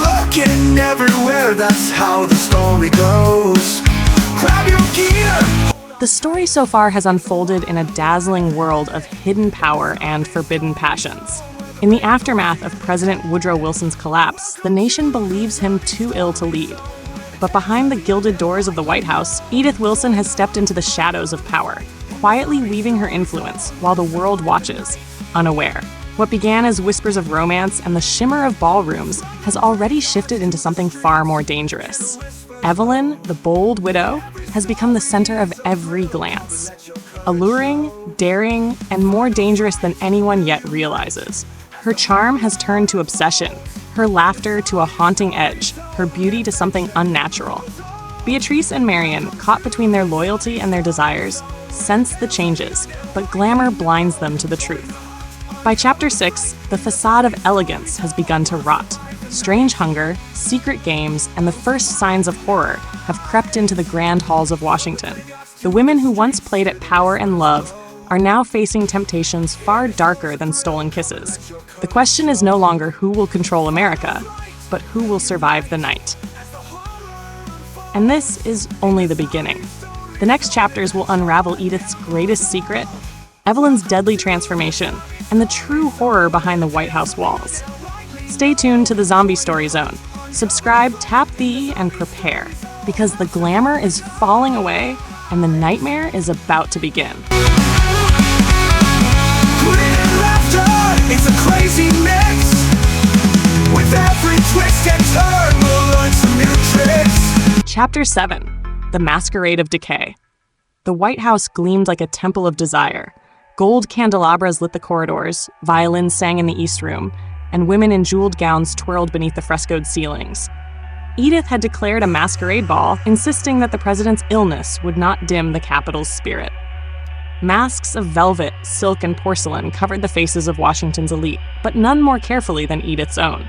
looking everywhere, that's how the story goes. Grab your gear. The story so far has unfolded in a dazzling world of hidden power and forbidden passions. In the aftermath of President Woodrow Wilson's collapse, the nation believes him too ill to lead. But behind the gilded doors of the White House, Edith Wilson has stepped into the shadows of power, quietly weaving her influence while the world watches, unaware. What began as whispers of romance and the shimmer of ballrooms has already shifted into something far more dangerous. Evelyn, the bold widow, has become the center of every glance. Alluring, daring, and more dangerous than anyone yet realizes. Her charm has turned to obsession, her laughter to a haunting edge, her beauty to something unnatural. Beatrice and Marian, caught between their loyalty and their desires, sense the changes, but glamour blinds them to the truth. By chapter 6, the facade of elegance has begun to rot. Strange hunger, secret games, and the first signs of horror have crept into the grand halls of Washington. The women who once played at power and love are now facing temptations far darker than stolen kisses. The question is no longer who will control America, but who will survive the night. And this is only the beginning. The next chapters will unravel Edith's greatest secret, Evelyn's deadly transformation, and the true horror behind the White House walls. Stay tuned to the Zombie Story Zone. Subscribe, tap the E, and prepare, because the glamour is falling away and the nightmare is about to begin. It's a crazy mix. With every twist and turn, we'll learn some new tricks. Chapter 7. The Masquerade of Decay. The White House gleamed like a temple of desire. Gold candelabras lit the corridors, violins sang in the East Room, and women in jeweled gowns twirled beneath the frescoed ceilings. Edith had declared a masquerade ball, insisting that the president's illness would not dim the Capitol's spirit. Masks of velvet, silk, and porcelain covered the faces of Washington's elite, but none more carefully than Edith's own.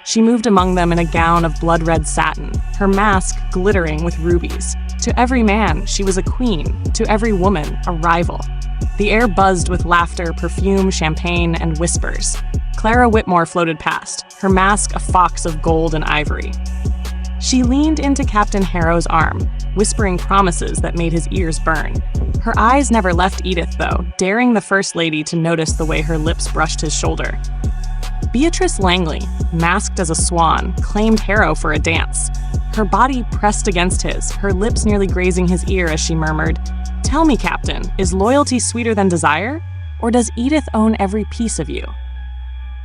She moved among them in a gown of blood-red satin, her mask glittering with rubies. To every man, she was a queen. To every woman, a rival. The air buzzed with laughter, perfume, champagne, and whispers. Clara Whitmore floated past, her mask a fox of gold and ivory. She leaned into Captain Harrow's arm, whispering promises that made his ears burn. Her eyes never left Edith, though, daring the First Lady to notice the way her lips brushed his shoulder. Beatrice Langley, masked as a swan, claimed Harrow for a dance. Her body pressed against his, her lips nearly grazing his ear as she murmured, "Tell me, Captain, is loyalty sweeter than desire? Or does Edith own every piece of you?"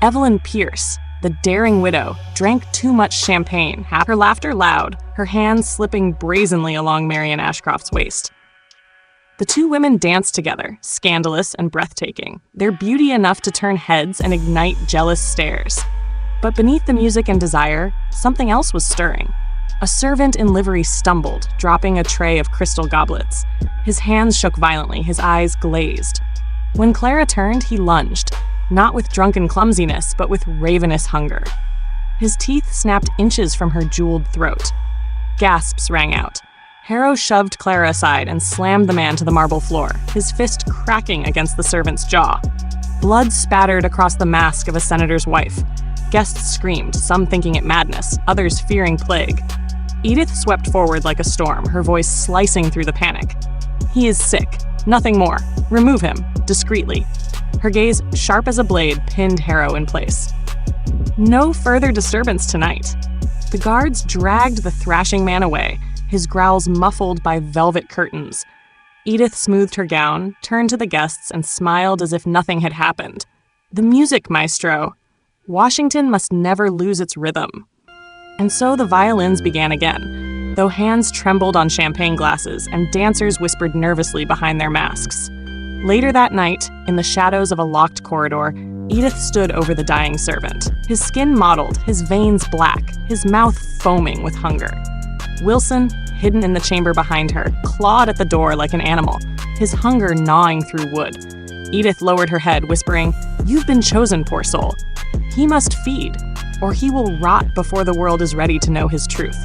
Evelyn Pierce, the daring widow, drank too much champagne, her laughter loud, her hands slipping brazenly along Marian Ashcroft's waist. The two women danced together, scandalous and breathtaking, their beauty enough to turn heads and ignite jealous stares. But beneath the music and desire, something else was stirring. A servant in livery stumbled, dropping a tray of crystal goblets. His hands shook violently, his eyes glazed. When Clara turned, he lunged, not with drunken clumsiness, but with ravenous hunger. His teeth snapped inches from her jeweled throat. Gasps rang out. Harrow shoved Clara aside and slammed the man to the marble floor, his fist cracking against the servant's jaw. Blood spattered across the mask of a senator's wife. Guests screamed, some thinking it madness, others fearing plague. Edith swept forward like a storm, her voice slicing through the panic. "He is sick. Nothing more. Remove him, discreetly." Her gaze, sharp as a blade, pinned Harrow in place. No further disturbance tonight. The guards dragged the thrashing man away, his growls muffled by velvet curtains. Edith smoothed her gown, turned to the guests, and smiled as if nothing had happened. The music, maestro! Washington must never lose its rhythm. And so the violins began again, though hands trembled on champagne glasses and dancers whispered nervously behind their masks. Later that night, in the shadows of a locked corridor, Edith stood over the dying servant, his skin mottled, his veins black, his mouth foaming with hunger. Wilson, hidden in the chamber behind her, clawed at the door like an animal, his hunger gnawing through wood. Edith lowered her head, whispering, "You've been chosen, poor soul. He must feed, or he will rot before the world is ready to know his truth."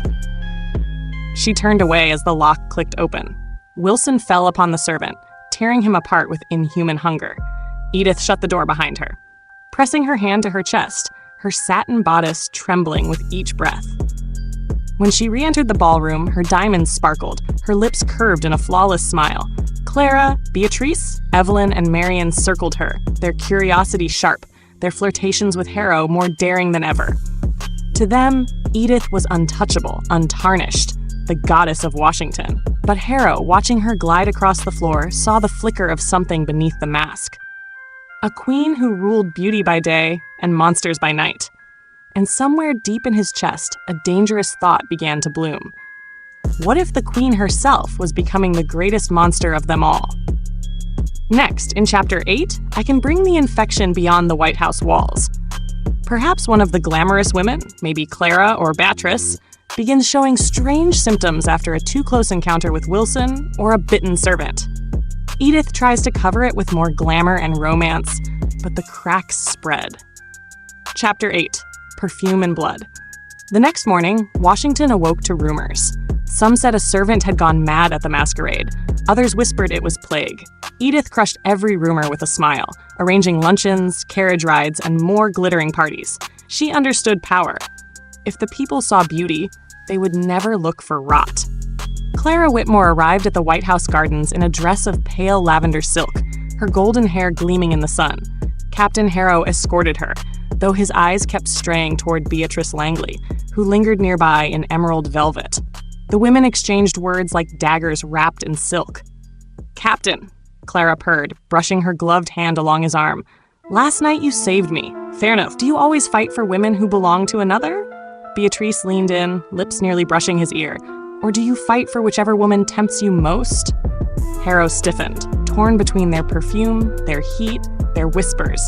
She turned away as the lock clicked open. Wilson fell upon the servant, tearing him apart with inhuman hunger. Edith shut the door behind her. Pressing her hand to her chest, her satin bodice trembling with each breath. When she re-entered the ballroom, her diamonds sparkled, her lips curved in a flawless smile. Clara, Beatrice, Evelyn, and Marian circled her, their curiosity sharp, their flirtations with Harrow more daring than ever. To them, Edith was untouchable, untarnished, the goddess of Washington. But Harrow, watching her glide across the floor, saw the flicker of something beneath the mask. A queen who ruled beauty by day and monsters by night. And somewhere deep in his chest, a dangerous thought began to bloom. What if the queen herself was becoming the greatest monster of them all? Next, in Chapter 8, I can bring the infection beyond the White House walls. Perhaps one of the glamorous women, maybe Clara or Beatrice, begins showing strange symptoms after a too-close encounter with Wilson or a bitten servant. Edith tries to cover it with more glamour and romance, but the cracks spread. Chapter 8. Perfume and Blood. The next morning, Washington awoke to rumors. Some said a servant had gone mad at the masquerade. Others whispered it was plague. Edith crushed every rumor with a smile, arranging luncheons, carriage rides, and more glittering parties. She understood power. If the people saw beauty, they would never look for rot. Clara Whitmore arrived at the White House gardens in a dress of pale lavender silk, her golden hair gleaming in the sun. Captain Harrow escorted her, though his eyes kept straying toward Beatrice Langley, who lingered nearby in emerald velvet. The women exchanged words like daggers wrapped in silk. "Captain," Clara purred, brushing her gloved hand along his arm. "Last night you saved me. Fair enough. Do you always fight for women who belong to another?" Beatrice leaned in, lips nearly brushing his ear. "Or do you fight for whichever woman tempts you most?" Harrow stiffened, torn between their perfume, their heat, their whispers.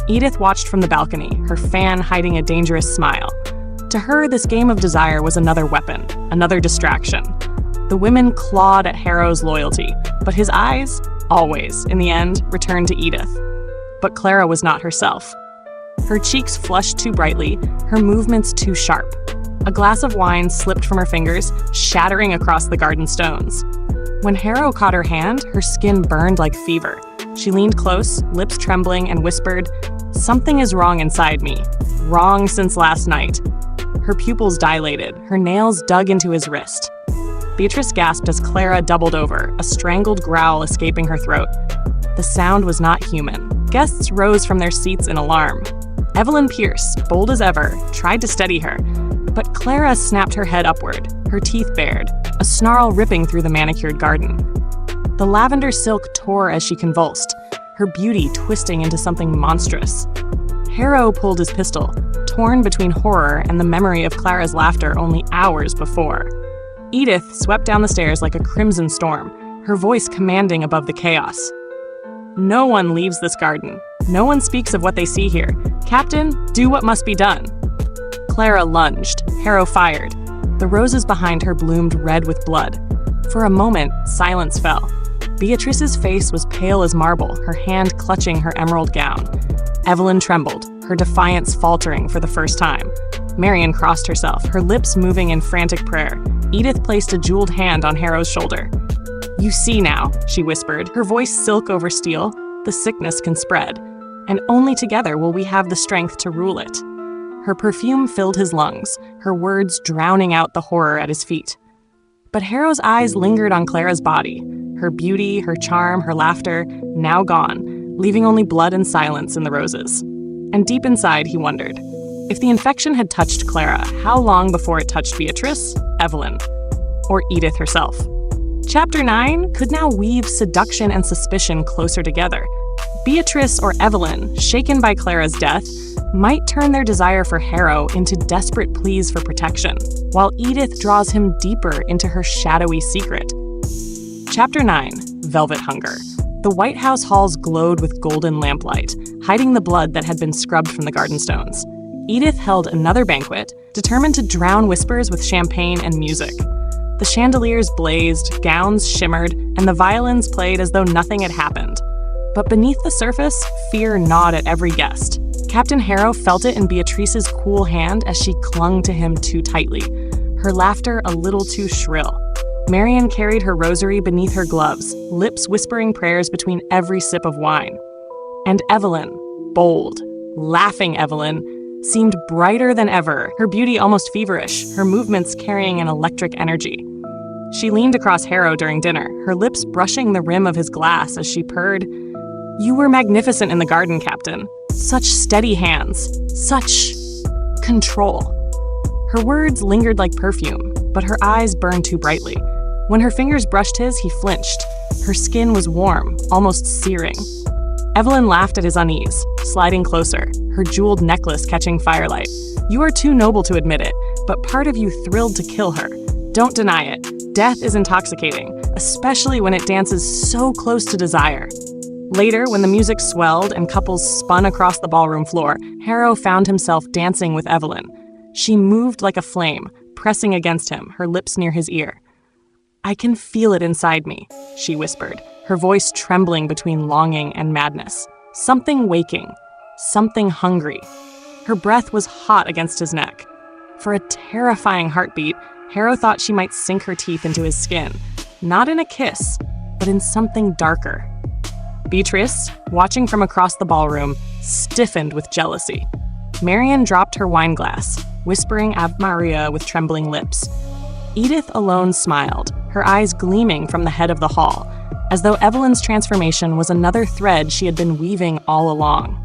Edith watched from the balcony, her fan hiding a dangerous smile. To her, this game of desire was another weapon, another distraction. The women clawed at Harrow's loyalty, but his eyes, always, in the end, returned to Edith. But Clara was not herself. Her cheeks flushed too brightly, her movements too sharp. A glass of wine slipped from her fingers, shattering across the garden stones. When Harrow caught her hand, her skin burned like fever. She leaned close, lips trembling, and whispered, "Something is wrong inside me. Wrong since last night." Her pupils dilated, her nails dug into his wrist. Beatrice gasped as Clara doubled over, a strangled growl escaping her throat. The sound was not human. Guests rose from their seats in alarm. Evelyn Pierce, bold as ever, tried to steady her, but Clara snapped her head upward, her teeth bared, a snarl ripping through the manicured garden. The lavender silk tore as she convulsed, her beauty twisting into something monstrous. Harrow pulled his pistol, torn between horror and the memory of Clara's laughter only hours before. Edith swept down the stairs like a crimson storm, her voice commanding above the chaos. "No one leaves this garden. No one speaks of what they see here. Captain, do what must be done." Clara lunged. Harrow fired. The roses behind her bloomed red with blood. For a moment, silence fell. Beatrice's face was pale as marble, her hand clutching her emerald gown. Evelyn trembled, her defiance faltering for the first time. Marian crossed herself, her lips moving in frantic prayer. Edith placed a jeweled hand on Harrow's shoulder. "You see now," she whispered, her voice silk over steel. "The sickness can spread, and only together will we have the strength to rule it." Her perfume filled his lungs, her words drowning out the horror at his feet. But Harrow's eyes lingered on Clara's body, her beauty, her charm, her laughter, now gone, leaving only blood and silence in the roses. And deep inside, he wondered, if the infection had touched Clara, how long before it touched Beatrice, Evelyn, or Edith herself? Chapter 9 could now weave seduction and suspicion closer together. Beatrice or Evelyn, shaken by Clara's death, might turn their desire for Harrow into desperate pleas for protection, while Edith draws him deeper into her shadowy secret. Chapter 9, Velvet Hunger. The White House halls glowed with golden lamplight, hiding the blood that had been scrubbed from the garden stones. Edith held another banquet, determined to drown whispers with champagne and music. The chandeliers blazed, gowns shimmered, and the violins played as though nothing had happened. But beneath the surface, fear gnawed at every guest. Captain Harrow felt it in Beatrice's cool hand as she clung to him too tightly, her laughter a little too shrill. Marian carried her rosary beneath her gloves, lips whispering prayers between every sip of wine. And Evelyn, bold, laughing Evelyn, seemed brighter than ever, her beauty almost feverish, her movements carrying an electric energy. She leaned across Harrow during dinner, her lips brushing the rim of his glass as she purred, "You were magnificent in the garden, Captain. Such steady hands, such control." Her words lingered like perfume, but her eyes burned too brightly. When her fingers brushed his, he flinched. Her skin was warm, almost searing. Evelyn laughed at his unease, sliding closer, her jeweled necklace catching firelight. "You are too noble to admit it, but part of you thrilled to kill her. Don't deny it. Death is intoxicating, especially when it dances so close to desire." Later, when the music swelled and couples spun across the ballroom floor, Harrow found himself dancing with Evelyn. She moved like a flame, pressing against him, her lips near his ear. "I can feel it inside me," she whispered, her voice trembling between longing and madness. Something waking, something hungry. Her breath was hot against his neck. For a terrifying heartbeat, Harrow thought she might sink her teeth into his skin, not in a kiss, but in something darker. Beatrice, watching from across the ballroom, stiffened with jealousy. Marian dropped her wineglass, whispering Ave Maria with trembling lips. Edith alone smiled, her eyes gleaming from the head of the hall, as though Evelyn's transformation was another thread she had been weaving all along.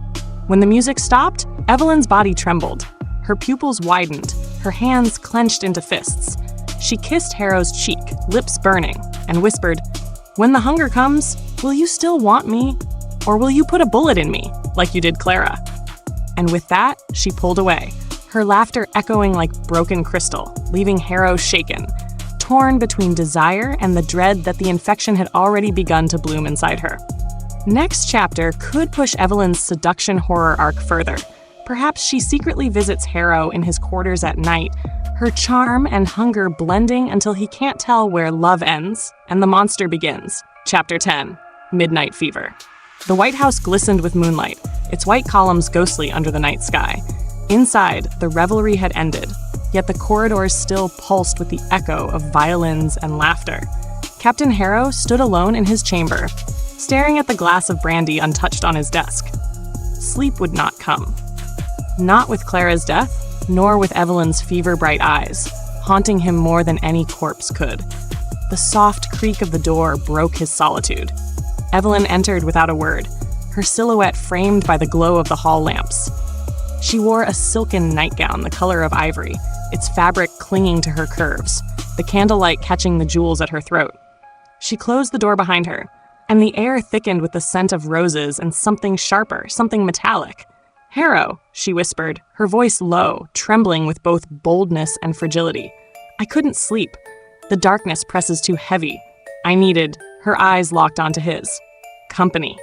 When the music stopped, Evelyn's body trembled. Her pupils widened, her hands clenched into fists. She kissed Harrow's cheek, lips burning, and whispered, "When the hunger comes, will you still want me? Or will you put a bullet in me, like you did Clara?" And with that, she pulled away, her laughter echoing like broken crystal, leaving Harrow shaken, torn between desire and the dread that the infection had already begun to bloom inside her. Next chapter could push Evelyn's seduction horror arc further. Perhaps she secretly visits Harrow in his quarters at night, her charm and hunger blending until he can't tell where love ends and the monster begins. Chapter 10, Midnight Fever. The White House glistened with moonlight, its white columns ghostly under the night sky. Inside, the revelry had ended, yet the corridors still pulsed with the echo of violins and laughter. Captain Harrow stood alone in his chamber, staring at the glass of brandy untouched on his desk. Sleep would not come. Not with Clara's death, nor with Evelyn's fever-bright eyes, haunting him more than any corpse could. The soft creak of the door broke his solitude. Evelyn entered without a word, her silhouette framed by the glow of the hall lamps. She wore a silken nightgown the color of ivory, its fabric clinging to her curves, the candlelight catching the jewels at her throat. She closed the door behind her, and the air thickened with the scent of roses and something sharper, something metallic. "Harrow," she whispered, her voice low, trembling with both boldness and fragility. "I couldn't sleep. The darkness presses too heavy. I needed," her eyes locked onto his, "company."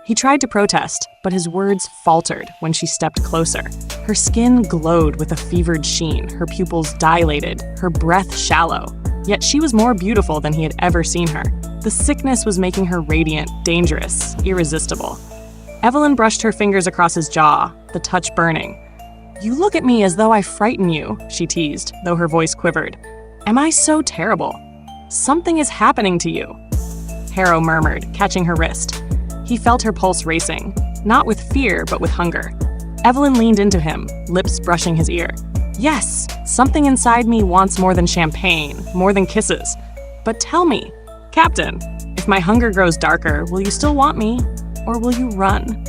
He tried to protest, but his words faltered when she stepped closer. Her skin glowed with a fevered sheen, her pupils dilated, her breath shallow. Yet she was more beautiful than he had ever seen her. The sickness was making her radiant, dangerous, irresistible. Evelyn brushed her fingers across his jaw, the touch burning. "You look at me as though I frighten you," she teased, though her voice quivered. "Am I so terrible? Something is happening to you." Harrow murmured, catching her wrist. He felt her pulse racing, not with fear, but with hunger. Evelyn leaned into him, lips brushing his ear. "Yes, something inside me wants more than champagne, more than kisses. But tell me, Captain, if my hunger grows darker, will you still want me, or will you run?"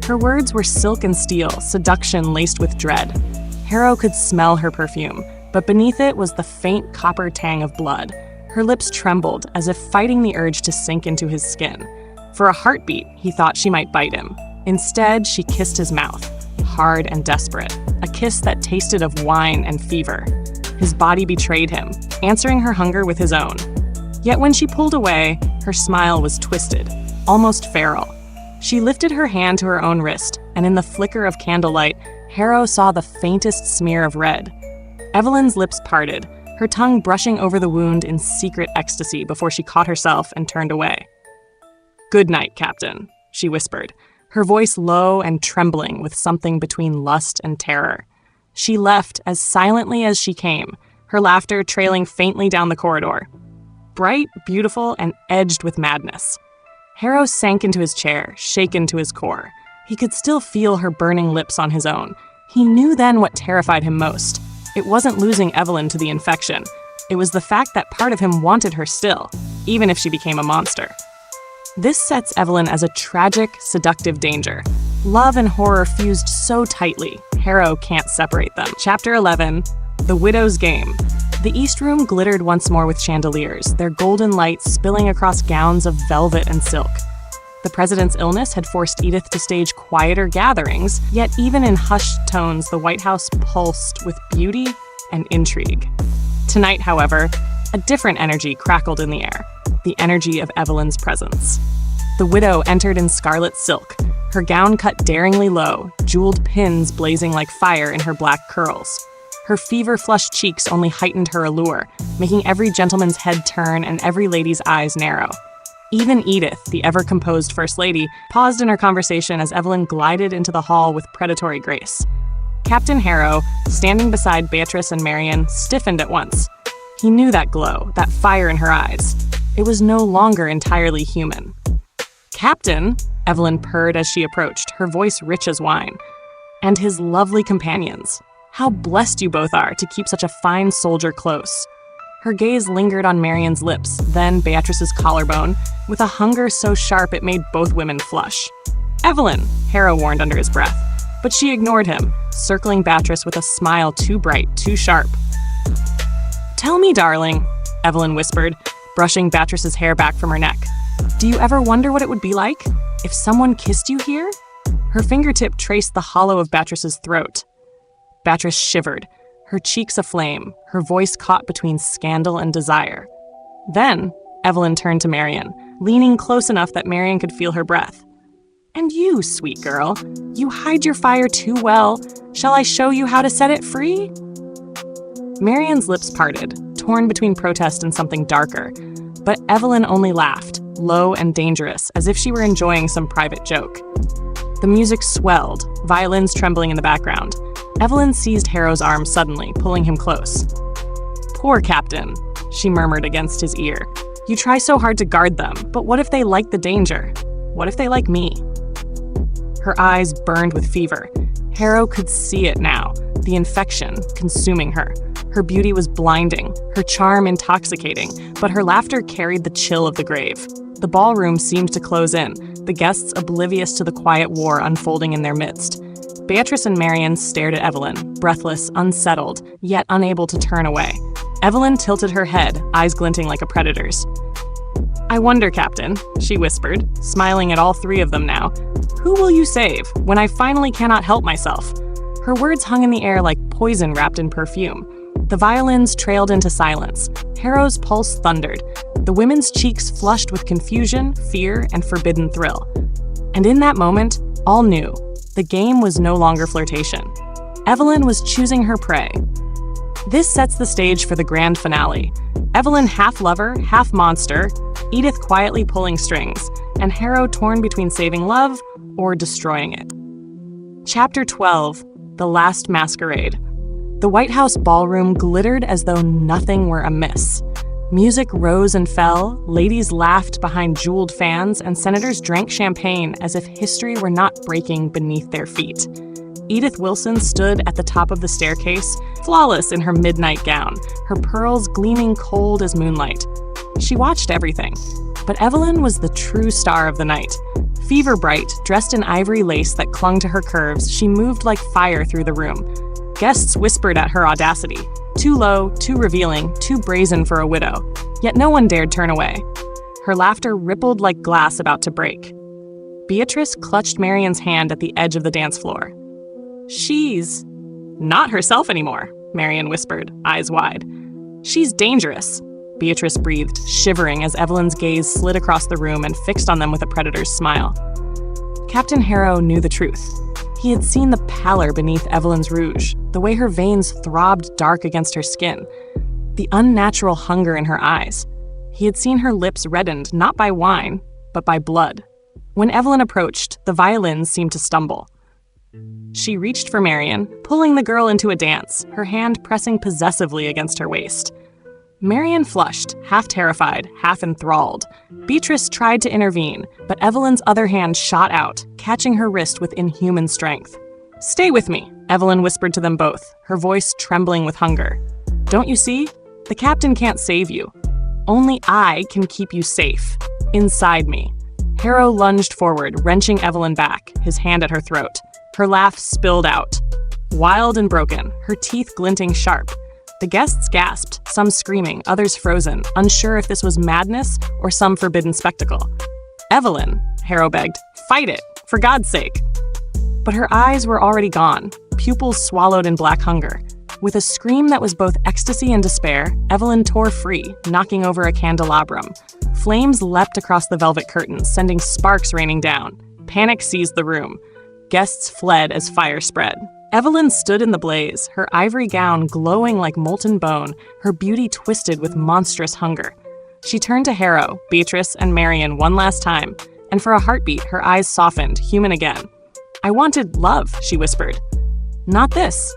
Her words were silk and steel, seduction laced with dread. Harrow could smell her perfume, but beneath it was the faint copper tang of blood. Her lips trembled, as if fighting the urge to sink into his skin. For a heartbeat, he thought she might bite him. Instead, she kissed his mouth, hard and desperate, a kiss that tasted of wine and fever. His body betrayed him, answering her hunger with his own. Yet when she pulled away, her smile was twisted, almost feral. She lifted her hand to her own wrist, and in the flicker of candlelight, Harrow saw the faintest smear of red. Evelyn's lips parted, her tongue brushing over the wound in secret ecstasy before she caught herself and turned away. "Good night, Captain," she whispered, her voice low and trembling with something between lust and terror. She left as silently as she came, her laughter trailing faintly down the corridor. Bright, beautiful, and edged with madness. Harrow sank into his chair, shaken to his core. He could still feel her burning lips on his own, He knew then what terrified him most. It wasn't losing Evelyn to the infection. It was the fact that part of him wanted her still, even if she became a monster. This sets Evelyn as a tragic, seductive danger. Love and horror fused so tightly, Harrow can't separate them. Chapter 11, The Widow's Game. The East Room glittered once more with chandeliers, their golden light spilling across gowns of velvet and silk. The president's illness had forced Edith to stage quieter gatherings, yet even in hushed tones, the White House pulsed with beauty and intrigue. Tonight, however, a different energy crackled in the air, the energy of Evelyn's presence. The widow entered in scarlet silk, her gown cut daringly low, jeweled pins blazing like fire in her black curls. Her fever-flushed cheeks only heightened her allure, making every gentleman's head turn and every lady's eyes narrow. Even Edith, the ever-composed First Lady, paused in her conversation as Evelyn glided into the hall with predatory grace. Captain Harrow, standing beside Beatrice and Marian, stiffened at once. He knew that glow, that fire in her eyes. It was no longer entirely human. "Captain," Evelyn purred as she approached, her voice rich as wine. "And his lovely companions. How blessed you both are to keep such a fine soldier close." Her gaze lingered on Marian's lips, then Beatrice's collarbone, with a hunger so sharp it made both women flush. "Evelyn," Harrow warned under his breath, but she ignored him, circling Beatrice with a smile too bright, too sharp. "Tell me, darling," Evelyn whispered, brushing Beatrice's hair back from her neck. "Do you ever wonder what it would be like if someone kissed you here?" Her fingertip traced the hollow of Beatrice's throat. Beatrice shivered, her cheeks aflame, her voice caught between scandal and desire. Then, Evelyn turned to Marian, leaning close enough that Marian could feel her breath. "And you, sweet girl, you hide your fire too well. Shall I show you how to set it free?" Marian's lips parted, torn between protest and something darker, but Evelyn only laughed, low and dangerous, as if she were enjoying some private joke. The music swelled, violins trembling in the background. Evelyn seized Harrow's arm suddenly, pulling him close. "Poor Captain," she murmured against his ear. "You try so hard to guard them, but what if they like the danger? What if they like me?" Her eyes burned with fever. Harrow could see it now, the infection consuming her. Her beauty was blinding, her charm intoxicating, but her laughter carried the chill of the grave. The ballroom seemed to close in, the guests oblivious to the quiet war unfolding in their midst. Beatrice and Marian stared at Evelyn, breathless, unsettled, yet unable to turn away. Evelyn tilted her head, eyes glinting like a predator's. "I wonder, Captain," she whispered, smiling at all three of them now. "Who will you save when I finally cannot help myself?" Her words hung in the air like poison wrapped in perfume. The violins trailed into silence. Harrow's pulse thundered. The women's cheeks flushed with confusion, fear, and forbidden thrill. And in that moment, all knew. The game was no longer flirtation. Evelyn was choosing her prey. This sets the stage for the grand finale. Evelyn half lover, half monster, Edith quietly pulling strings, and Harrow torn between saving love or destroying it. Chapter 12, The Last Masquerade. The White House ballroom glittered as though nothing were amiss. Music rose and fell, ladies laughed behind jeweled fans, and senators drank champagne as if history were not breaking beneath their feet. Edith Wilson stood at the top of the staircase, flawless in her midnight gown, her pearls gleaming cold as moonlight. She watched everything, but Evelyn was the true star of the night. Fever bright, dressed in ivory lace that clung to her curves, she moved like fire through the room. Guests whispered at her audacity. Too low, too revealing, too brazen for a widow. Yet no one dared turn away. Her laughter rippled like glass about to break. Beatrice clutched Marian's hand at the edge of the dance floor. "She's not herself anymore," Marian whispered, eyes wide. "She's dangerous," Beatrice breathed, shivering as Evelyn's gaze slid across the room and fixed on them with a predator's smile. Captain Harrow knew the truth. He had seen the pallor beneath Evelyn's rouge, the way her veins throbbed dark against her skin, the unnatural hunger in her eyes. He had seen her lips reddened not by wine, but by blood. When Evelyn approached, the violins seemed to stumble. She reached for Marian, pulling the girl into a dance, her hand pressing possessively against her waist. Marian flushed, half terrified, half enthralled. Beatrice tried to intervene, but Evelyn's other hand shot out, catching her wrist with inhuman strength. "Stay with me," Evelyn whispered to them both, her voice trembling with hunger. "Don't you see? The captain can't save you. Only I can keep you safe. Inside me." Harrow lunged forward, wrenching Evelyn back, his hand at her throat. Her laugh spilled out. Wild and broken, her teeth glinting sharp. The guests gasped, some screaming, others frozen, unsure if this was madness or some forbidden spectacle. "Evelyn," Harrow begged, "fight it, for God's sake." But her eyes were already gone, pupils swallowed in black hunger. With a scream that was both ecstasy and despair, Evelyn tore free, knocking over a candelabrum. Flames leapt across the velvet curtains, sending sparks raining down. Panic seized the room. Guests fled as fire spread. Evelyn stood in the blaze, her ivory gown glowing like molten bone, her beauty twisted with monstrous hunger. She turned to Harrow, Beatrice, and Marian one last time, and for a heartbeat, her eyes softened, human again. "I wanted love," she whispered. "Not this."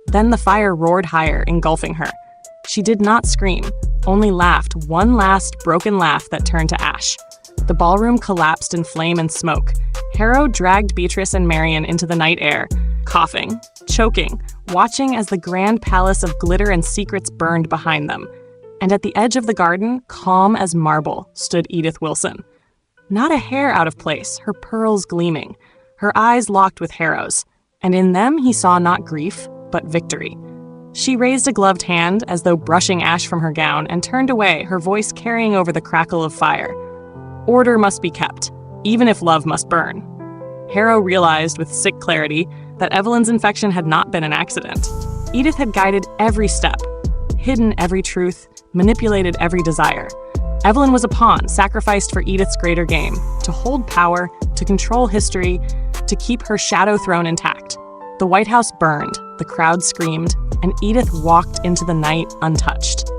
Then the fire roared higher, engulfing her. She did not scream, only laughed one last broken laugh that turned to ash. The ballroom collapsed in flame and smoke. Harrow dragged Beatrice and Marian into the night air, coughing, choking, watching as the grand palace of glitter and secrets burned behind them. And at the edge of the garden, calm as marble, stood Edith Wilson. Not a hair out of place, her pearls gleaming. Her eyes locked with Harrow's, and in them he saw not grief, but victory. She raised a gloved hand, as though brushing ash from her gown, and turned away, her voice carrying over the crackle of fire. Order must be kept, even if love must burn. Harrow realized with sick clarity that Evelyn's infection had not been an accident. Edith had guided every step, hidden every truth, manipulated every desire. Evelyn was a pawn, sacrificed for Edith's greater game, to hold power, to control history, to keep her shadow throne intact. The White House burned, the crowd screamed, and Edith walked into the night untouched.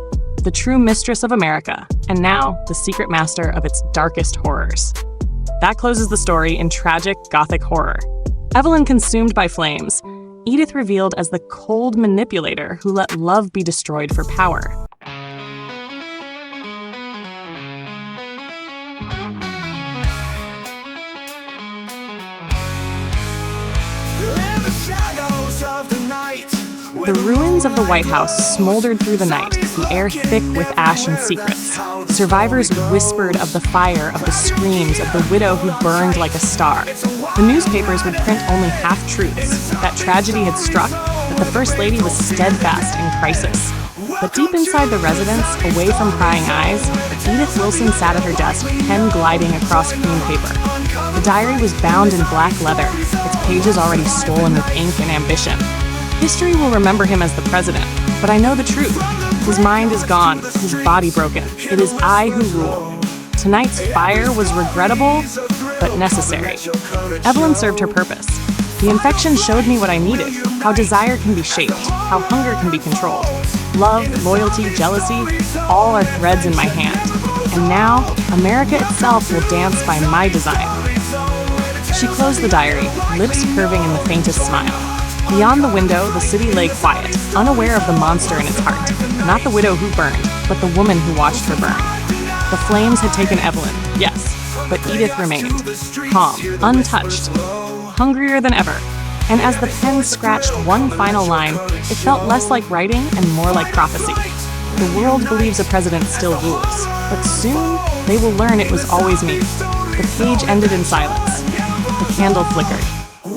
The true mistress of America, and now the secret master of its darkest horrors. That closes the story in tragic Gothic horror. Evelyn consumed by flames, Edith revealed as the cold manipulator who let love be destroyed for power. The ruins of the White House smoldered through the night, the air thick with ash and secrets. Survivors whispered of the fire, of the screams, of the widow who burned like a star. The newspapers would print only half-truths, that tragedy had struck, that the First Lady was steadfast in crisis. But deep inside the residence, away from prying eyes, Edith Wilson sat at her desk, pen gliding across cream paper. The diary was bound in black leather, its pages already swollen with ink and ambition. History will remember him as the president, but I know the truth. His mind is gone, his body broken. It is I who rule. Tonight's fire was regrettable, but necessary. Evelyn served her purpose. The infection showed me what I needed, how desire can be shaped, how hunger can be controlled. Love, loyalty, jealousy, all are threads in my hand. And now, America itself will dance by my design. She closed the diary, lips curving in the faintest smile. Beyond the window, the city lay quiet, unaware of the monster in its heart. Not the widow who burned, but the woman who watched her burn. The flames had taken Evelyn, yes, but Edith remained, calm, untouched, hungrier than ever. And as the pen scratched one final line, it felt less like writing and more like prophecy. The world believes a president still rules, but soon they will learn it was always me. The page ended in silence. The candle flickered.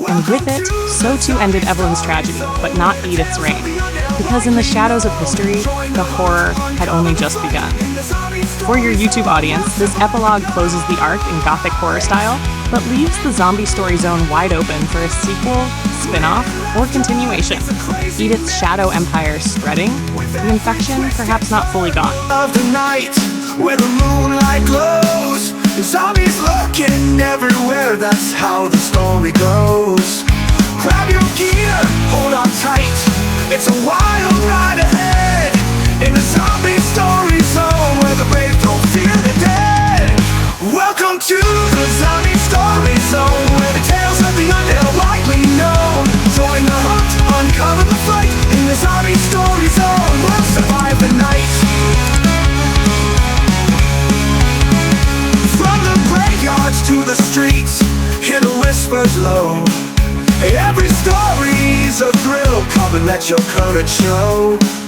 And with it, so too ended Evelyn's tragedy, but not Edith's reign. Because in the shadows of history, the horror had only just begun. For your YouTube audience, this epilogue closes the arc in Gothic horror style, but leaves the zombie story zone wide open for a sequel, spin-off, or continuation. Edith's shadow empire spreading, the infection perhaps not fully gone. Of the night, where the moonlight glows, the zombies looking everywhere, that's how the story goes. Grab your gear, hold on tight, it's a wild ride ahead, in the zombie story zone, where the brave don't fear the dead. Welcome to the zombie story zone, where the tales of the undead are widely known. Join the hunt, uncover the fight, in the zombie story zone, we'll survive the night. From the graveyards to the streets, hear the whispers low. Every story's a up and let your courage show.